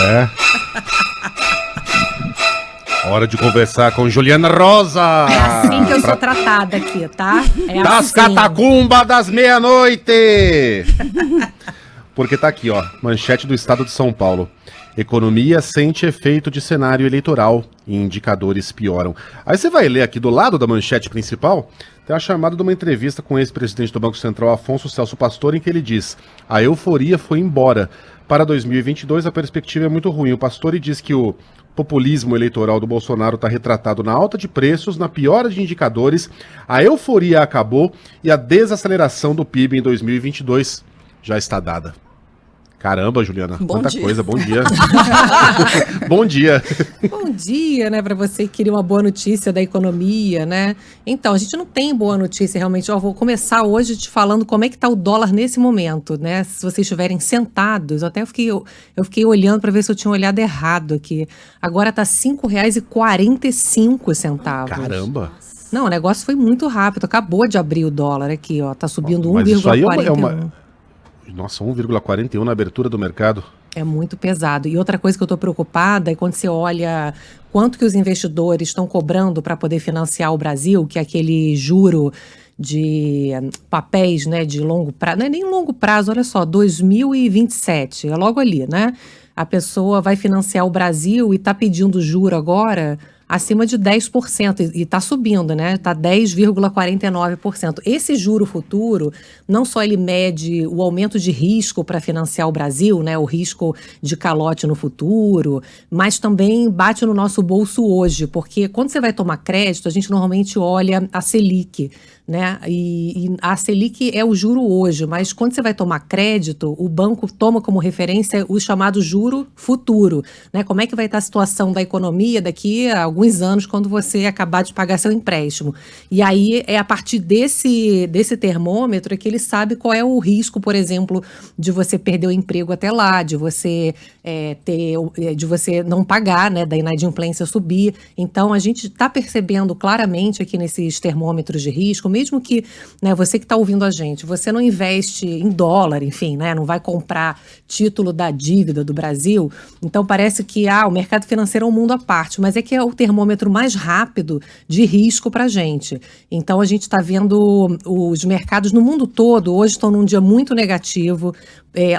É. Hora de conversar com Juliana Rosa. É assim que eu sou tratada aqui, tá? É das assim. catacumbas das meia-noite. Porque tá aqui, ó, manchete do Estado de São Paulo. Economia sente efeito de cenário eleitoral e indicadores pioram. Aí você vai ler aqui do lado da manchete principal, tem a chamada de uma entrevista com o ex-presidente do Banco Central, Afonso Celso Pastor, em que ele diz: a euforia foi embora. Para 2022 a perspectiva é muito ruim. O Pastore diz que o populismo eleitoral do Bolsonaro está retratado na alta de preços, na piora de indicadores, a euforia acabou e a desaceleração do PIB em 2022 já está dada. Caramba, Juliana, quanta coisa, bom dia. Bom dia. Bom dia, né, para você que queria uma boa notícia da economia, né? Então, a gente não tem boa notícia realmente. Vou começar hoje te falando como é que tá o dólar nesse momento, né? Se vocês estiverem sentados, eu fiquei olhando para ver se eu tinha olhado errado aqui. Agora tá R$ 5,45. Caramba. Não, o negócio foi muito rápido. Acabou de abrir o dólar aqui, ó. Tá subindo Mas isso aí 1,41. Nossa, 1,41 na abertura do mercado. É muito pesado. E outra coisa que eu estou preocupada é quando você olha quanto que os investidores estão cobrando para poder financiar o Brasil, que é aquele juro de papéis, né, de longo prazo. Não é nem longo prazo, olha só, 2027, é logo ali, né? A pessoa vai financiar o Brasil e está pedindo juro agora acima de 10%, e está subindo, né? Está 10,49%. Esse juro futuro, não só ele mede o aumento de risco para financiar o Brasil, né? O risco de calote no futuro, mas também bate no nosso bolso hoje, porque quando você vai tomar crédito, a gente normalmente olha a Selic, né? E a Selic é o juro hoje, mas quando você vai tomar crédito, o banco toma como referência o chamado juro futuro, né? Como é que vai estar a situação da economia daqui a alguns anos quando você acabar de pagar seu empréstimo. E aí é a partir desse termômetro que ele sabe qual é o risco, por exemplo, de você perder o emprego até lá, de você de você não pagar, né? Da inadimplência subir. Então a gente está percebendo claramente aqui nesses termômetros de risco, mesmo que, né, você que está ouvindo a gente, você não investe em dólar, enfim, né, não vai comprar título da dívida do Brasil, então parece que o mercado financeiro é um mundo à parte, mas é que é o termômetro mais rápido de risco para a gente. Então a gente está vendo os mercados no mundo todo, hoje estão num dia muito negativo.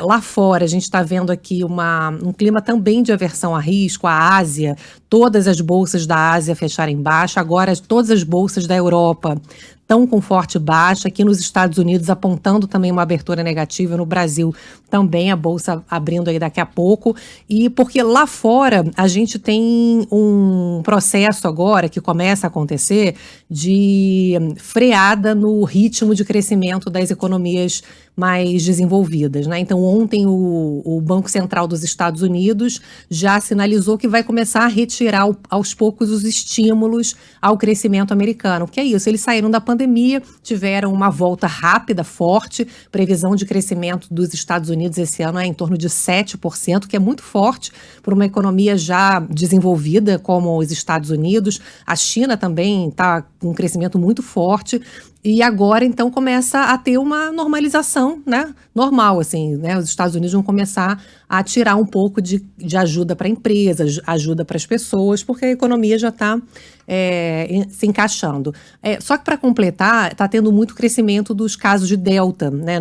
Lá fora a gente está vendo aqui um clima também de aversão a risco, a Ásia, todas as bolsas da Ásia fecharam em baixa, agora todas as bolsas da Europa estão com forte baixa, aqui nos Estados Unidos apontando também uma abertura negativa, no Brasil também a bolsa abrindo aí daqui a pouco, e porque lá fora a gente tem um processo agora que começa a acontecer de freada no ritmo de crescimento das economias mais desenvolvidas, né? Então ontem o Banco Central dos Estados Unidos já sinalizou que vai começar a retirar aos poucos os estímulos ao crescimento americano, que é isso, eles saíram da pandemia, tiveram uma volta rápida, forte, previsão de crescimento dos Estados Unidos esse ano é em torno de 7%, que é muito forte para uma economia já desenvolvida como os Estados Unidos. A China também está com um crescimento muito forte. E agora, então, começa a ter uma normalização, né? Normal, assim, né? Os Estados Unidos vão começar a tirar um pouco de ajuda para empresas, ajuda para as pessoas, porque a economia já está se encaixando. Só que, para completar, está tendo muito crescimento dos casos de Delta, né?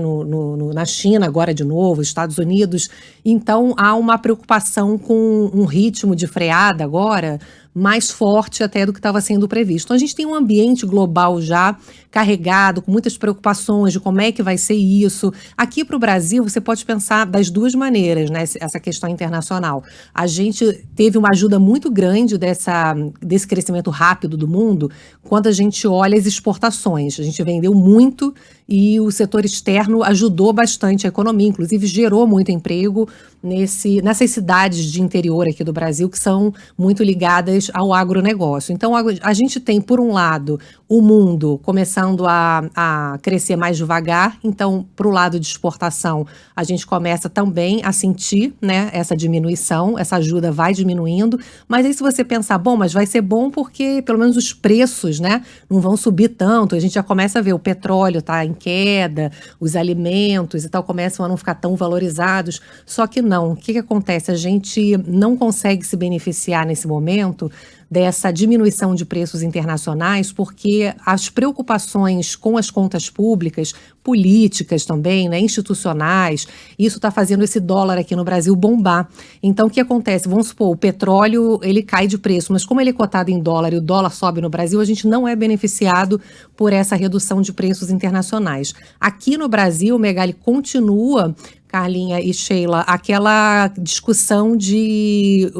Na China, agora de novo, Estados Unidos. Então, há uma preocupação com um ritmo de freada agora mais forte até do que estava sendo previsto. Então, a gente tem um ambiente global já carregado, com muitas preocupações de como é que vai ser isso. Aqui para o Brasil, você pode pensar das duas maneiras, né, essa questão internacional. A gente teve uma ajuda muito grande desse crescimento rápido do mundo quando a gente olha as exportações. A gente vendeu muito e o setor externo ajudou bastante a economia, inclusive gerou muito emprego nessas cidades de interior aqui do Brasil que são muito ligadas ao agronegócio. Então, a gente tem, por um lado, o mundo começando a crescer mais devagar, então, para o lado de exportação, exportação, a gente começa também a sentir, né, essa diminuição, essa ajuda vai diminuindo, mas aí se você pensar, bom, mas vai ser bom porque pelo menos os preços, né, não vão subir tanto, a gente já começa a ver o petróleo tá em queda, os alimentos e tal começam a não ficar tão valorizados, só que não, o que acontece? A gente não consegue se beneficiar nesse momento dessa diminuição de preços internacionais, porque as preocupações com as contas públicas, políticas também, né, institucionais, isso está fazendo esse dólar aqui no Brasil bombar. Então, o que acontece? Vamos supor, o petróleo, ele cai de preço, mas como ele é cotado em dólar e o dólar sobe no Brasil, a gente não é beneficiado por essa redução de preços internacionais. Aqui no Brasil, o Megali continua, Carlinha e Sheila, aquela discussão de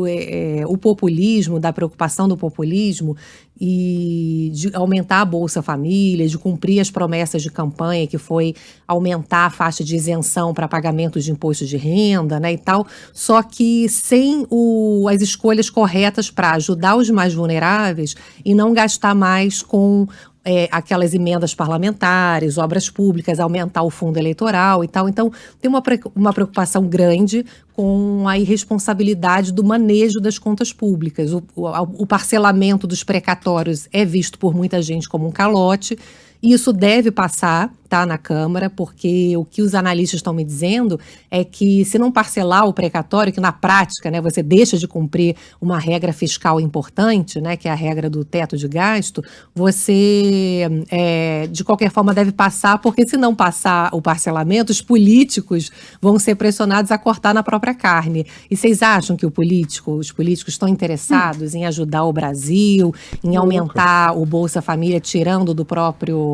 o populismo, da preocupação do populismo e de aumentar a Bolsa Família, de cumprir as promessas de campanha, que foi aumentar a faixa de isenção para pagamento de imposto de renda, né, e tal, só que sem as escolhas corretas para ajudar os mais vulneráveis e não gastar mais com aquelas emendas parlamentares, obras públicas, aumentar o fundo eleitoral e tal. Então, tem uma preocupação grande com a irresponsabilidade do manejo das contas públicas. O parcelamento dos precatórios é visto por muita gente como um calote, e isso deve passar, tá, na Câmara, porque o que os analistas estão me dizendo é que se não parcelar o precatório, que na prática, né, você deixa de cumprir uma regra fiscal importante, né, que é a regra do teto de gasto, você, de qualquer forma, deve passar, porque se não passar o parcelamento, os políticos vão ser pressionados a cortar na própria carne. E vocês acham que os políticos estão interessados em ajudar o Brasil, em aumentar o Bolsa Família, tirando do próprio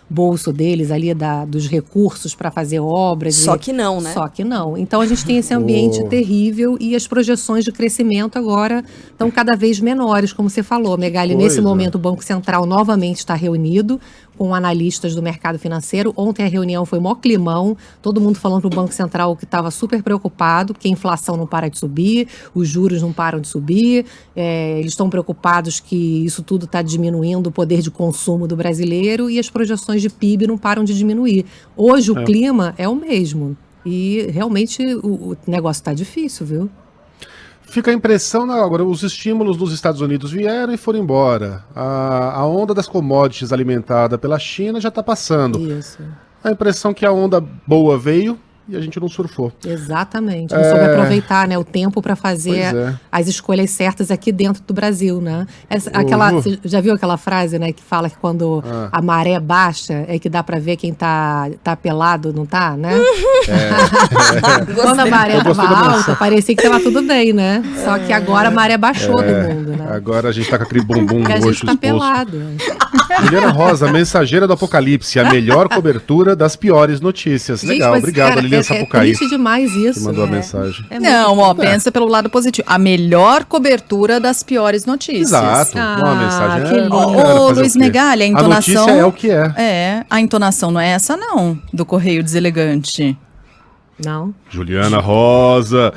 bolso deles ali, dos recursos para fazer obras? Só que não, né? Só que não. Então a gente tem esse ambiente terrível e as projeções de crescimento agora estão cada vez menores, como você falou, Megali. Nesse momento o Banco Central novamente está reunido com analistas do mercado financeiro. Ontem a reunião foi mó climão, todo mundo falando para o Banco Central que estava super preocupado, que a inflação não para de subir, os juros não param de subir, eles estão preocupados que isso tudo está diminuindo o poder de consumo do brasileiro e as projeções de PIB não param de diminuir. Hoje o clima é o mesmo e realmente o negócio está difícil, viu? Fica a impressão, agora os estímulos dos Estados Unidos vieram e foram embora. A onda das commodities alimentada pela China já está passando. Isso. A impressão que a onda boa veio e a gente não surfou. Exatamente. Não soube aproveitar, né, o tempo para fazer as escolhas certas aqui dentro do Brasil, né? Você já viu aquela frase, né, que fala que quando a maré baixa é que dá para ver quem tá pelado, não tá, né? Quando a maré tava alta, parecia que tava tudo bem, né? Só que agora a maré baixou do mundo, né? Agora a gente tá com aquele bumbum roxo a gente tá exposto. pelado. Juliana Rosa, mensageira do Apocalipse, a melhor cobertura das piores notícias. Gente, legal, mas, obrigado, cara, Lilian Sapucaí. É triste demais isso. Que mandou a mensagem. Não, ó, pensa pelo lado positivo. A melhor cobertura das piores notícias. Exato. Uma mensagem que lindo. Ô, Luiz Megali, a entonação... A notícia é o que é. A entonação não é essa, não, do Correio Deselegante. Não. Juliana Rosa.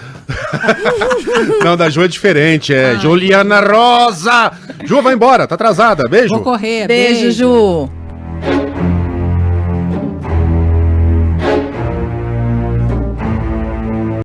Não, da Ju é diferente, Juliana Rosa. Ju, vai embora, tá atrasada. Beijo. Vou correr. Beijo, Ju.